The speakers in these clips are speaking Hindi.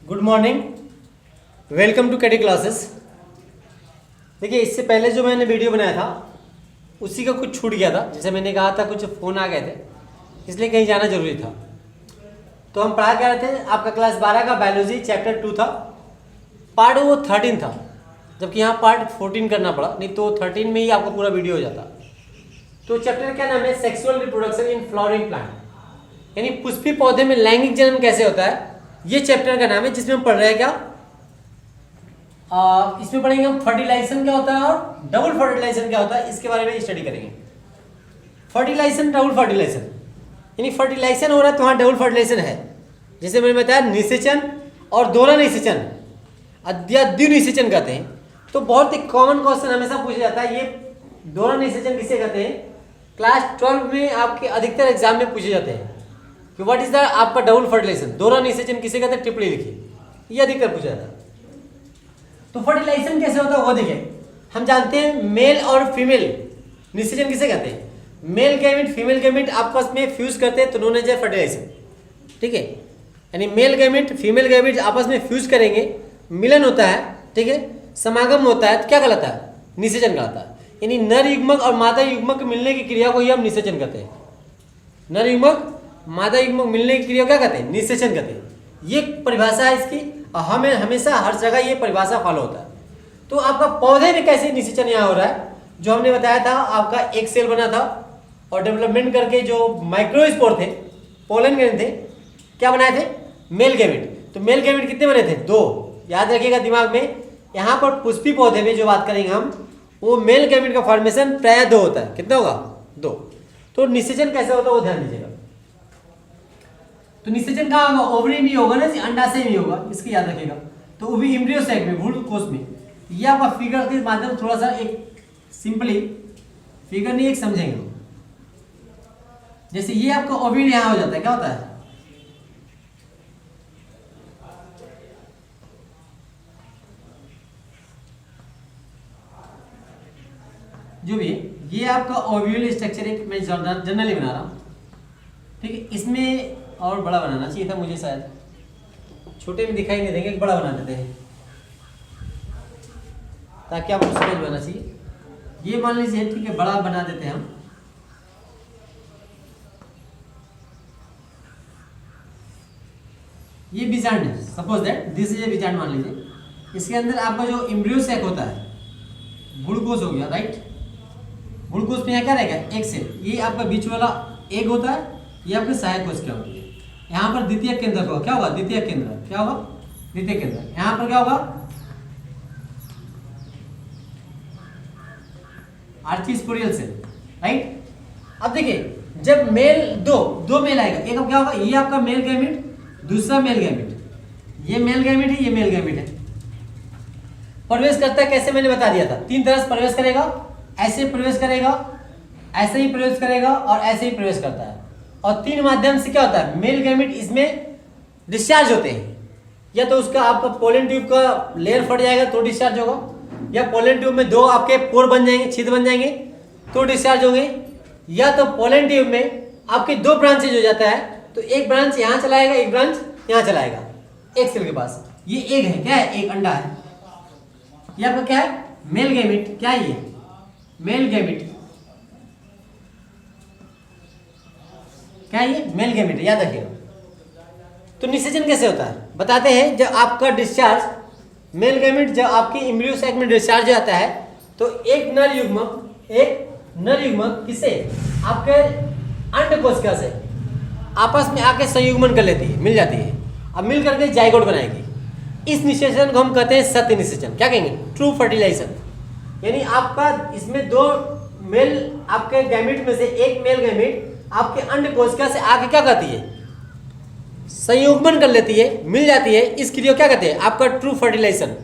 गुड मॉर्निंग, वेलकम टू कैडी क्लासेस। देखिए, इससे पहले जो मैंने वीडियो बनाया था उसी का कुछ छूट गया था। जैसे मैंने कहा था कुछ फ़ोन आ गए थे, इसलिए कहीं जाना जरूरी था। तो हम पढ़ा क्या रहे थे, आपका क्लास 12 का बायोलॉजी चैप्टर 2 था, पार्ट वो 13 था, जबकि यहाँ पार्ट 14 करना पड़ा, नहीं तो 13 में ही आपका पूरा वीडियो हो जाता। तो चैप्टर क्या नाम है, sexual reproduction in flowering plant, यानी पुष्पी पौधे में लैंगिक जन्म कैसे होता है, ये चैप्टर का नाम है। जिसमें हम पढ़ रहे हैं क्या, इसमें पढ़ेंगे हम फर्टिलाइजेशन क्या होता है और डबल फर्टिलाइजेशन क्या होता है, इसके बारे में स्टडी करेंगे। फर्टिलाइजेशन, डबल फर्टिलाइजेशन, यानी फर्टिलाइजेशन हो रहा है तो वहाँ डबल फर्टिलाइजेशन है। जैसे मैंने बताया निषेचन और दोहरा निषेचन या द्विनिषेचन कहते हैं। तो बहुत ही कॉमन क्वेश्चन हमेशा पूछा जाता है, ये दोहरा निषेचन किसे कहते हैं। क्लास 12 में आपके अधिकतर एग्जाम में पूछे जाते हैं कि व्हाट इज द आपका डबल फर्टिलाइजेशन, दोहरा निषेचन किसे कहते हैं, टिप्पणी लिखिए, ये अधिकतर पूछा जाता है। तो फर्टिलाइजेशन कैसे होता है वो देखिए। हम जानते हैं मेल और फीमेल निषेचन किसे कहते हैं, मेल गैमेट फीमेल गैमेट आपस में फ्यूज करते हैं तो नोन एज फर्टिलाइजेशन, ठीक है। यानी मेल गैमेट फीमेल गैमेट आपस में फ्यूज करेंगे, मिलन होता है, ठीक है, समागम होता है, तो क्या कहलाता है, निषेचन कहलाता है। यानी नर युग्मक और मादा युग्मक मिलने की क्रिया को ही हम निषेचन कहते हैं। नर युग्मक मादा युग्मक मिलने की क्रिया क्या कहते हैं, निषेचन कहते हैं। ये परिभाषा है इसकी, और हमें हमेशा हर जगह ये परिभाषा फॉलो होता है। तो आपका पौधे में कैसे निषेचन यहाँ हो रहा है, जो हमने बताया था, आपका एक सेल बना था और डेवलपमेंट करके जो माइक्रोस्पोर थे, पोलन ग्रेन थे, क्या बनाए थे, मेल गैमेट। तो मेल गैमेट कितने बने थे, 2। याद रखिएगा दिमाग में, यहाँ पर पुष्पी पौधे में जो बात करेंगे हम, वो मेल गैमेट का फॉर्मेशन प्राय 2 होता है। कितना होगा, 2। तो निषेचन कैसे होता है वो ध्यान दीजिएगा। तो निषेचन कहाँ होगा, ओवरी में होगा ना, अंडाशय में होगा, इसकी याद रखिएगा। तो वो भी एम्ब्रियो सैक में, भ्रूण कोश में। ये आपका फिगर के माध्यम थोड़ा सा एक सिंपली फिगर नहीं एक समझेंगे। जैसे ये आपका ओवरी यहाँ हो जाता है, क्या होता है, जो भी ये आपका ओव्यूल स्ट्रक्चर एक मैं जनरली बना रहा हूँ, ठीक है। इसमें और बड़ा बनाना चाहिए था मुझे, शायद छोटे में दिखाई नहीं देंगे, बड़ा बना देते हैं ताकि आपको समझ में आना चाहिए। ये मान लीजिए, ठीक है, बड़ा बना देते हैं हम। ये बीजांड है, suppose that this is a बीजांड मान लीजिए। इसके अंदर आपका जो एम्ब्रियो सैक होता है, भ्रूणकोश हो गया, राइट। भ्रूणकोश में यहाँ क्या रहेगा, एक सेल, ये आपका बीच वाला एग होता है, ये आपके सहायक कोश क्या होती है। यहाँ पर द्वितीय केंद्र होगा, क्या होगा, द्वितीय केंद्र, क्या होगा, द्वितीय केंद्र। यहाँ पर क्या होगा, आर्चिस्पोरियल सेल, राइट। अब देखिए, जब मेल दो मेल आएगा, एक क्या होगा, ये आपका मेल गैमेट, दूसरा मेल गैमेट, ये मेल गैमेट है, ये मेल गैमेट है। प्रवेश करता है कैसे, मैंने बता दिया था, 3 तरह से प्रवेश करेगा, ऐसे प्रवेश करेगा, ऐसे ही प्रवेश करेगा और ऐसे ही प्रवेश करता है। और 3 माध्यम से क्या होता है, मेल गैमेट इसमें डिस्चार्ज होते हैं। या तो उसका आपका पोलन ट्यूब का लेयर फट जाएगा तो डिस्चार्ज होगा, या पोलन ट्यूब में 2 आपके पोर बन जाएंगे, छेद बन जाएंगे तो डिस्चार्ज होंगे, या तो पोलन ट्यूब में आपके 2 ब्रांचेज हो जाता है, तो एक ब्रांच यहाँ चलाएगा, एक ब्रांच यहाँ चलाएगा, एक सेल के पास। ये एग है, क्या है, एक अंडा है। ये आपका क्या है, मेल गैमेट, क्या है ये, मेल गैमेट, क्या है ये, मेल गैमेट, याद रखिएगा। तो निषेचन कैसे होता है बताते हैं। जब आपका डिस्चार्ज मेल गैमेट जब आपकी एम्ब्रियो सैक में डिस्चार्ज जाता है, तो एक नर युग्मक किसे, आपके अंड कोशिका से आपस में आके संयुग्मन कर लेती है, मिल जाती है। अब मिल करके जाइगोट बनाएगी। इस निषेचन को हम कहते हैं सत्य निषेचन, क्या कहेंगे, ट्रू फर्टिलाइजेशन। यानी आपका इसमें 2 मेल आपके गैमेट में से एक मेल गैमेट आपके अंड कोशिका से आके क्या करती है, संयुग्मन कर लेती है, मिल जाती है। इस क्रिया को क्या कहते हैं, आपका ट्रू फर्टिलाइजेशन,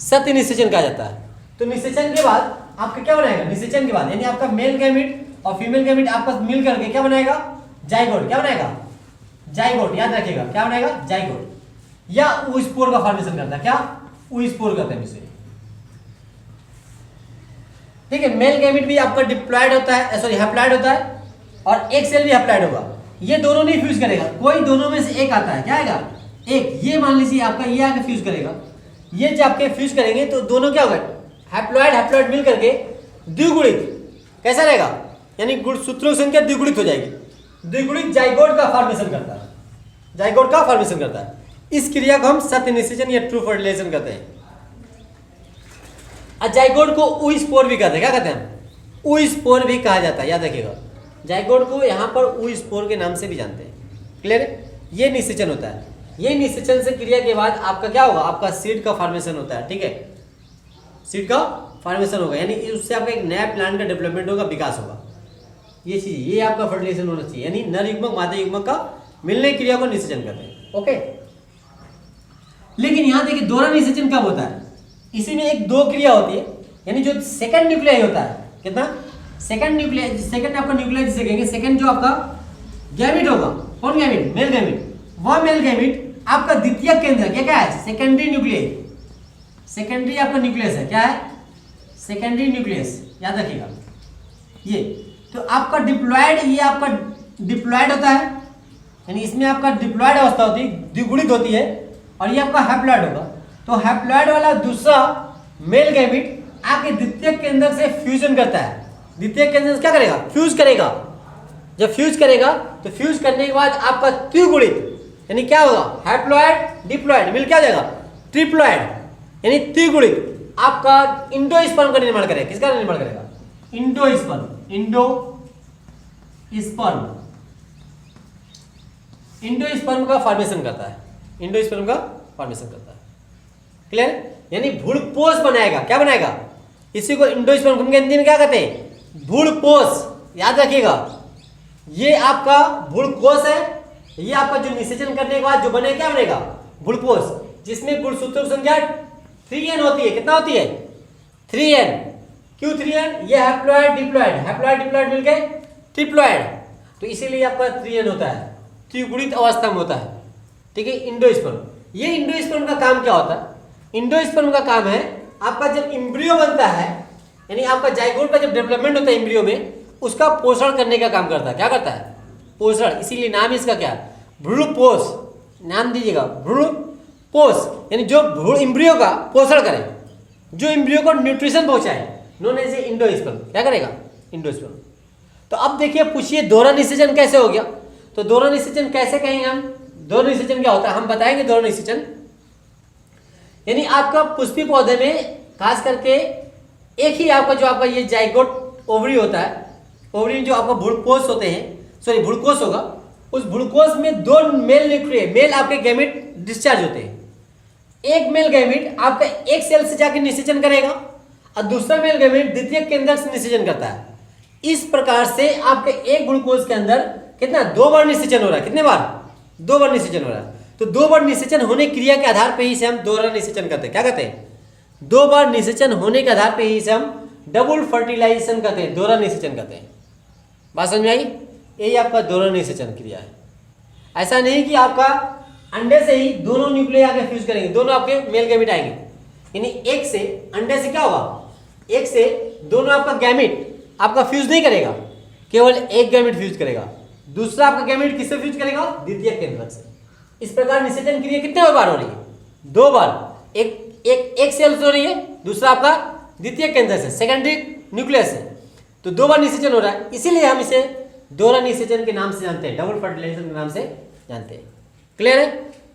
सत्य निषेचन कहा जाता है। तो निषेचन के बाद आपका क्या बनाएगा, निषेचन के बाद यानी आपका मेल गैमेट और फीमेल गैमेट आपस मिल करके क्या बनाएगा, जाइगोट, क्या बनाएगा, जाइगोट, याद रखिएगा, क्या बनाएगा, जाइगोट, या ऊस्पोर का फॉर्मेशन करता है, क्या, ऊस्पोर कहते हैं इसे, ठीक है। मेल गैमेट भी आपका डिप्लॉयड होता है, सॉरी हैप्लॉयड होता है, और एक सेल भी हैप्लॉयड होगा। ये दोनों नहीं फ्यूज करेगा, कोई दोनों में से एक आता है, क्या आएगा, एक ये मान लीजिए आपका ये आके फ्यूज करेगा, ये जब आपके फ्यूज करेंगे तो दोनों क्या होगा, हैप्लॉइड हैप्लॉइड मिल करके द्विगुणित कैसा रहेगा, यानी गुणसूत्रों की संख्या द्विगुणित हो जाएगी, द्विगुणित जाइगोट का फॉर्मेशन करता है, जाइगोट का फॉर्मेशन करता है। इस क्रिया को हम सत्य निषेचन या ट्रू फर्टिलाइजेशन कहते हैं। जाइगोट को ऊ-स्पोर भी कहते हैं, क्या कहते हैं, ऊ-स्पोर भी कहा जाता है, याद रखिएगा। जाइगोट को यहाँ पर ऊ-स्पोर के नाम से भी जानते हैं। क्लियर है, ये निषेचन होता है। ये निषेचन से क्रिया के बाद आपका क्या होगा, आपका सीड का फॉर्मेशन होता है, ठीक है, सीड का फॉर्मेशन होगा, यानी उससे आपका एक नया प्लांट का डेवलपमेंट होगा, विकास होगा। ये चीज, ये आपका फर्टिलाइजेशन होना चाहिए, यानी नर युग्मक मादा युग्मक का मिलने क्रिया को निषेचन कहते हैं। ओके, लेकिन यहां देखिए दोहरा निषेचन कब होता है, इसी में एक दो क्रिया होती है, यानी जो सेकंड न्यूक्लियाई होता है, कितना, सेकंड न्यूक्लियाई, सेकंड आपका न्यूक्लियाई जिसे कहेंगे, सेकंड जो आपका गैमिट होगा, कौन गैमिट, मेल गैमिट, वह मेल गैमिट आपका द्वितीय केंद्र क्या है, सेकेंडरी न्यूक्लियस, सेकेंडरी आपका न्यूक्लियस है, क्या है, सेकेंडरी न्यूक्लियस, याद रखिएगा। ये तो आपका डिप्लॉयड, ये आपका डिप्लॉयड होता है, यानी इसमें आपका डिप्लॉयड अवस्था होती है, द्विगुणित होती है, और ये आपका हैप्लॉयड होगा। तो हैप्लॉयड वाला दूसरा मेल गैमिट आके द्वितीय केंद्र से फ्यूजन करता है, द्वितीय केंद्र से क्या करेगा, फ्यूज करेगा। जब फ्यूज करेगा तो फ्यूज करने के बाद आपका द्विगुणित, यानी क्या होगा, हैप्लॉयड डिप्लॉयड मिल क्या हो जाएगा, ट्रिप्लॉयड, यानी द्विगुणित आपका इंडोस्पर्म का निर्माण करेगा। किसका निर्माण करेगा, इंडोस्पर्म, इंडोस्पर्म, इंडोस्पर्म का फॉर्मेशन करता है, इंडोस्पर्म का फॉर्मेशन करता है। क्लियर, यानी भ्रूणपोष बनाएगा, क्या बनाएगा, इसी को इंडोस्पर्म के हिंदी में क्या कहते हैं, भ्रूणपोष, याद रखिएगा। ये आपका भ्रूणकोष है, ये आपका जो निषेचन करने के बाद जो बने क्या बनेगा, भ्रूणपोष, जिसमें गुणसूत्रों की संख्या 3n होती है, कितना होती है, 3n, क्यों 3n, ये हैप्लॉयड डिप्लॉयड, हैप्लॉयड डिप्लॉयड मिलके ट्रिप्लॉयड, तो इसीलिए आपका 3n होता है, त्रिगुणित अवस्था में होता है, ठीक है। इंडोस्पर्म, ये इंडोस्पर्म का काम क्या होता है, इंडोस्पर्म का काम है आपका जब एम्ब्रियो बनता है, यानी आपका जाइगोट का जब डेवलपमेंट होता है एम्ब्रियो में, उसका पोषण करने का काम करता है, क्या करता है, पोषण, इसीलिए नाम इसका क्या है, भ्रूणपोष, नाम दीजिएगा भ्रूणपोष, यानी जो भ्रूण एम्ब्रियो का पोषण करे, जो एम्ब्रियो को न्यूट्रिशन पहुंचाए, नोन एज इंडोस्पर्म, क्या करेगा, इंडोस्पर्म। तो अब देखिए, पूछिए दोहरा निषेचन कैसे हो गया, तो दोहरा निषेचन कैसे कहेंगे हम, दोहरा निषेचन क्या होता है हम बताएंगे। दोहरा निषेचन यानी आपका पुष्पी पौधे में खास करके एक ही आपका जो आपका ये जाइगोट ओवरी होता है, ओवरी में जो आपका भ्रूणकोष होते हैं, सॉरी भ्रूणकोष होगा, उस भ्रूणकोष में दो मेल न्यूक्लियस, मेल आपके गैमेट डिस्चार्ज होते हैं। एक मेल गैमेट आपका एक सेल से जाकर निषेचन करेगा और दूसरा मेल गैमेट द्वितीय केंद्र से निषेचन करता है। इस प्रकार से आपके एक भ्रूणकोष के अंदर कितना, 2 बार निषेचन हो रहा है, कितने बार, 2 बार निषेचन हो रहा है। तो 2 बार निषेचन होने क्रिया के आधार पर ही से हम दोहरा निषेचन करते हैं, क्या कहते हैं, 2 बार निषेचन होने के आधार पर ही से हम डबल फर्टिलाइजेशन करते हैं, दोहरा निषेचन करते हैं। बात समझ में आई, यही आपका दोहरा निषेचन क्रिया है। ऐसा नहीं कि आपका अंडे से ही दोनों न्यूक्लियस आके फ्यूज करेंगे, दोनों आपके मेल गैमेट आएंगे, यानी एक से अंडे से क्या होगा, एक से दोनों आपका गैमेट आपका फ्यूज नहीं करेगा, केवल एक गैमेट फ्यूज करेगा, दूसरा आपका गैमेट किससे फ्यूज करेगा, द्वितीय केंद्रक से। इस प्रकार निषेचन क्रिया कितने बार हो रही है, 2 बार, एक सेल से हो रही है, दूसरा आपका द्वितीय केंद्र से, सेकेंडरी न्यूक्लियस से, तो 2 बार निषेचन हो रहा है, इसीलिए हम इसे दोहरा निषेचन के नाम से जानते हैं, डबल फर्टिलाइजेशन के नाम से जानते हैं। क्लियर है,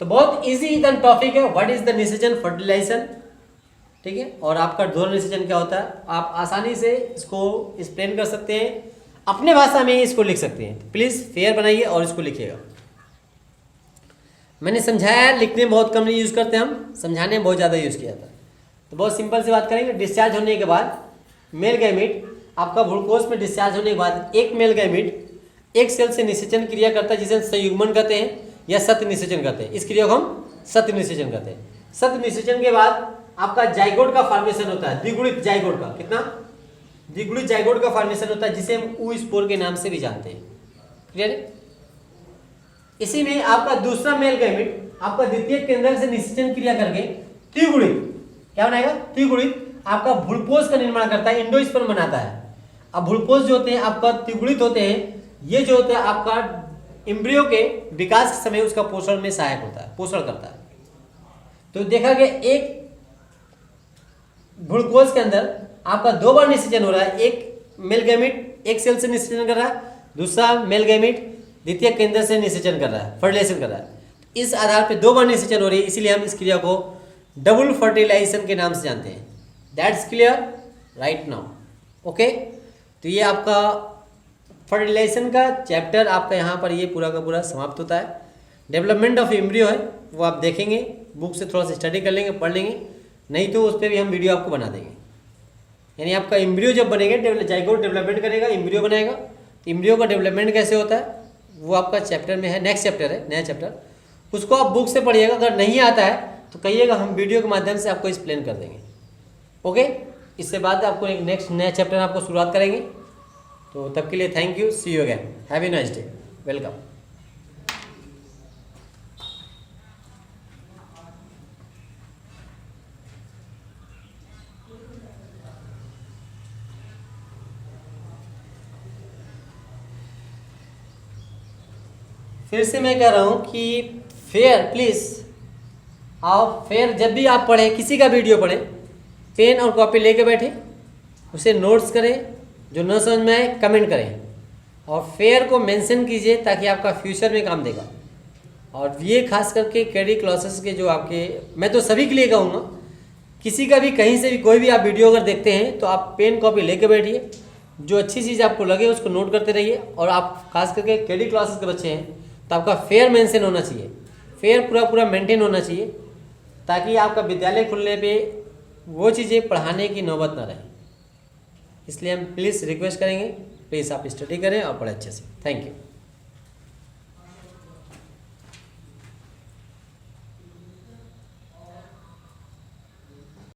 तो बहुत इजी टॉपिक है, व्हाट इज द निषेचन फर्टिलाइजेशन, ठीक है। और आपका दोहरा निषेचन क्या होता है, आप आसानी से इसको एक्सप्लेन कर सकते हैं, अपने भाषा में इसको लिख सकते हैं। प्लीज फेयर बनाइए और इसको लिखिएगा। मैंने समझाया, लिखने में बहुत कम यूज करते हैं हम, समझाने में बहुत ज़्यादा यूज किया था। तो बहुत सिंपल से बात करेंगे, डिस्चार्ज होने के बाद मेल गैमेट आपका भ्रूणकोष में डिस्चार्ज होने के बाद एक मेल गैमेट एक सेल से निषेचन क्रिया करता है, जिसे संयुग्मन कहते हैं या सत्य निषेचन कहते हैं। इस क्रिया को हम सत्य निषेचन कहते हैं। सत्य निषेचन के बाद आपका जाइगोट का फॉर्मेशन होता है, द्विगुणित जाइगोट का, कितना, द्विगुणित जाइगोट का फॉर्मेशन होता है, जिसे हम ऊ-स्पोर के नाम से भी जानते हैं। क्लियर है, इसी में आपका दूसरा मेल गैमेट आपका द्वितीय केंद्र से निषेचन क्रिया करके त्रिगुणित क्या बनाएगा, त्रिगुणित आपका भ्रूणपोष का निर्माण करता है, इंडोस्पर्म बनाता है। अब भ्रूणपोष जो होते हैं आपका त्रिगुणित होते हैं, ये जो होता है आपका एम्ब्रियो के विकास के समय उसका पोषण में सहायक होता है, पोषण करता है। तो देखा गया एक भ्रूणकोश के अंदर आपका 2 बार निषेचन हो रहा है। एक मेल गैमीट एक सेल से निषेचन कर रहा है, दूसरा मेल गैमीट द्वितीय केंद्र से निषेचन कर रहा है, फर्टिलाइजेशन कर रहा है। इस आधार पे 2 बार निषेचन हो रही है, इसीलिए हम इस क्रिया को डबल फर्टिलाइजेशन के नाम से जानते हैं। That's clear right now, okay. तो ये आपका फर्टिलाइजेशन का चैप्टर आपका यहाँ पर ये पूरा का पूरा समाप्त होता है। डेवलपमेंट ऑफ एम्ब्रियो है वो आप देखेंगे, बुक से थोड़ा सा स्टडी कर लेंगे, पढ़ लेंगे, नहीं तो उस पर भी हम वीडियो आपको बना देंगे। यानी आपका एम्ब्रियो जब बनेगा, जाइगोट डेवलपमेंट करेगा, एम्ब्रियो बनाएगा, तो एम्ब्रियो का डेवलपमेंट कैसे होता है वो आपका चैप्टर में है, नेक्स्ट चैप्टर है, नया चैप्टर, उसको आप बुक से पढ़िएगा। अगर नहीं आता है तो कहिएगा, हम वीडियो के माध्यम से आपको एक्सप्लेन कर देंगे, ओके। इससे बाद आपको एक नेक्स्ट नया चैप्टर आपको शुरुआत करेंगे। तो तब के लिए thank you, see you again, have a nice day, welcome. फिर से मैं कह रहा हूँ कि फेयर प्लीज़ आप फेयर जब भी आप पढ़ें, किसी का वीडियो पढ़ें, पेन और कॉपी लेके बैठे, उसे नोट्स करें, जो न समझ में आए कमेंट करें, और फेयर को मेंशन कीजिए ताकि आपका फ्यूचर में काम देगा। और ये खास करके कैडी क्लासेस के जो आपके, मैं तो सभी के लिए कहूँगा, किसी का भी कहीं से भी कोई भी आप वीडियो अगर देखते हैं तो आप पेन कॉपी लेके बैठिए, जो अच्छी चीज़ आपको लगे उसको नोट करते रहिए। और आप खास करके कैडी क्लासेस के बच्चे हैं तो आपका फेयर मेंशन होना चाहिए, फेयर पूरा मेंटेन होना चाहिए, ताकि आपका विद्यालय खुलने पे वो चीज़ें पढ़ाने की नौबत ना रहे। इसलिए हम प्लीज़ रिक्वेस्ट करेंगे, प्लीज़ आप स्टडी करें और पढ़ें अच्छे से। Thank you.